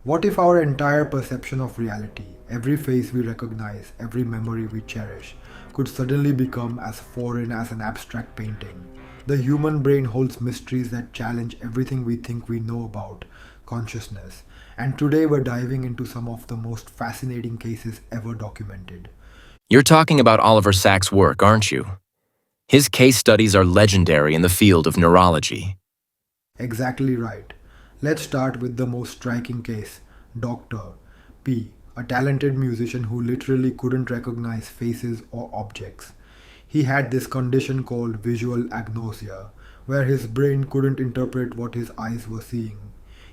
What if our entire perception of reality, every face we recognize, every memory we cherish, could suddenly become as foreign as an abstract painting? The human brain holds mysteries that challenge everything we think we know about consciousness, and today we're diving into some of the most fascinating cases ever documented. You're talking about Oliver Sacks' work, aren't you? His case studies are legendary in the field of neurology. Exactly right. Let's start with the most striking case Dr. P, a talented musician who literally couldn't recognize faces or objects. He had this condition called visual agnosia, where his brain couldn't interpret what his eyes were seeing.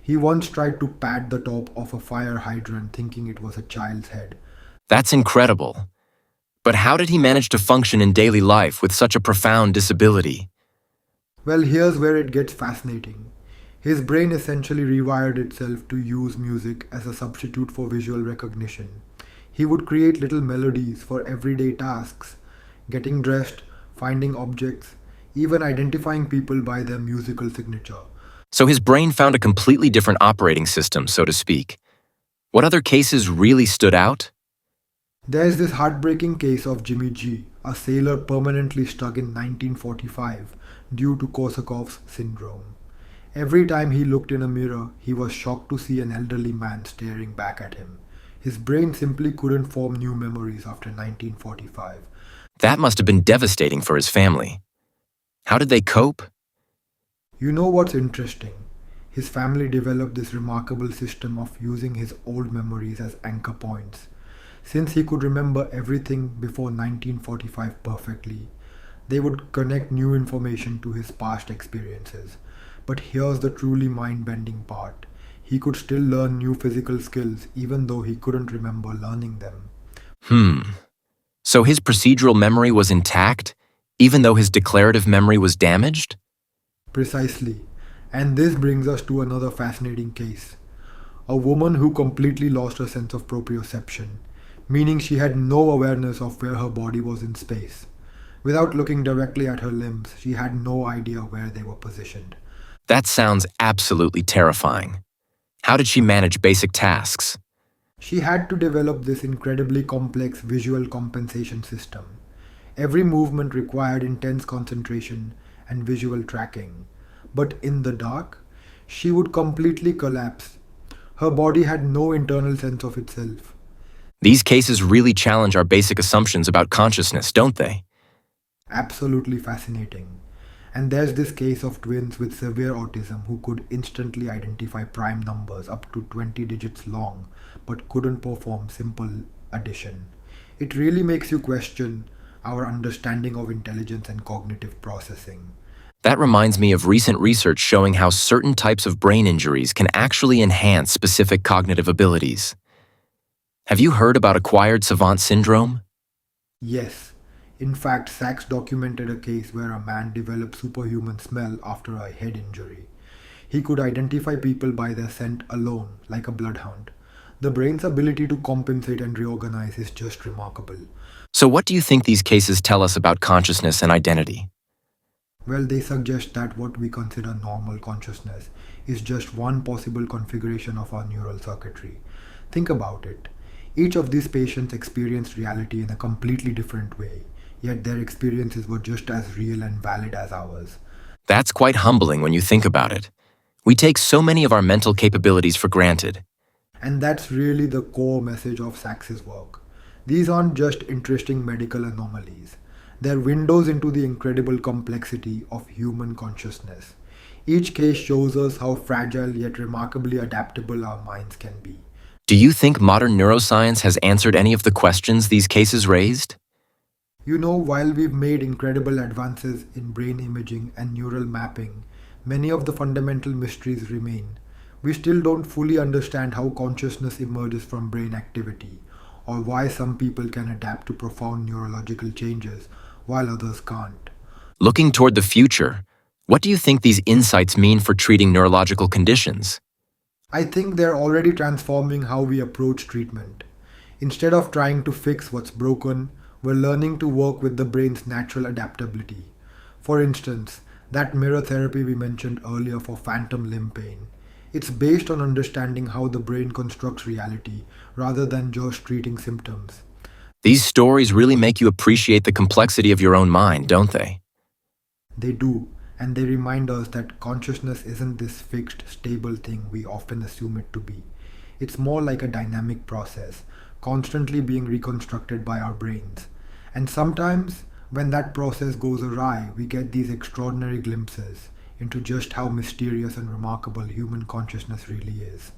He once tried to pat the top of a fire hydrant thinking it was a child's head. That's incredible. But how did he manage to function in daily life with such a profound disability? Well, here's where it gets fascinating. His brain essentially rewired itself to use music as a substitute for visual recognition. He would create little melodies for everyday tasks, getting dressed, finding objects, even identifying people by their musical signature. So his brain found a completely different operating system, so to speak. What other cases really stood out? There's this heartbreaking case of Jimmy G, a sailor permanently stuck in 1945 due to Korsakov's syndrome. Every time he looked in a mirror, he was shocked to see an elderly man staring back at him. His brain simply couldn't form new memories after 1945. That must have been devastating for his family. How did they cope? You know what's interesting? His family developed this remarkable system of using his old memories as anchor points. Since he could remember everything before 1945 perfectly, they would connect new information to his past experiences. But here's the truly mind bending part. He could still learn new physical skills even though he couldn't remember learning them. Hmm. So his procedural memory was intact, even though his declarative memory was damaged? Precisely. And this brings us to another fascinating case. A woman who completely lost her sense of proprioception, meaning she had no awareness of where her body was in space. Without looking directly at her limbs, she had no idea where they were positioned. That sounds absolutely terrifying. How did she manage basic tasks? She had to develop this incredibly complex visual compensation system. Every movement required intense concentration and visual tracking. But in the dark, she would completely collapse. Her body had no internal sense of itself. These cases really challenge our basic assumptions about consciousness, don't they? Absolutely fascinating. And there's this case of twins with severe autism who could instantly identify prime numbers up to 20 digits long but couldn't perform simple addition. It really makes you question our understanding of intelligence and cognitive processing. That reminds me of recent research showing how certain types of brain injuries can actually enhance specific cognitive abilities. Have you heard about acquired savant syndrome? Yes, in fact, Sachs documented a case where a man developed superhuman smell after a head injury. He could identify people by their scent alone, like a bloodhound. The brain's ability to compensate and reorganize is just remarkable. So what do you think these cases tell us about consciousness and identity? Well, they suggest that what we consider normal consciousness is just one possible configuration of our neural circuitry. Think about it. Each of these patients experienced reality in a completely different way, yet their experiences were just as real and valid as ours. That's quite humbling when you think about it. We take so many of our mental capabilities for granted. And that's really the core message of Sacks's work. These aren't just interesting medical anomalies. They're windows into the incredible complexity of human consciousness. Each case shows us how fragile yet remarkably adaptable our minds can be. Do you think modern neuroscience has answered any of the questions these cases raised? You know, while we've made incredible advances in brain imaging and neural mapping, many of the fundamental mysteries remain. We still don't fully understand how consciousness emerges from brain activity, or why some people can adapt to profound neurological changes while others can't. Looking toward the future, what do you think these insights mean for treating neurological conditions? I think they're already transforming how we approach treatment. Instead of trying to fix what's broken, we're learning to work with the brain's natural adaptability. For instance, that mirror therapy we mentioned earlier for phantom limb pain. It's based on understanding how the brain constructs reality rather than just treating symptoms. These stories really make you appreciate the complexity of your own mind, don't they? They do, and they remind us that consciousness isn't this fixed, stable thing we often assume it to be. It's more like a dynamic process, constantly being reconstructed by our brains. And sometimes, when that process goes awry, we get these extraordinary glimpses into just how mysterious and remarkable human consciousness really is.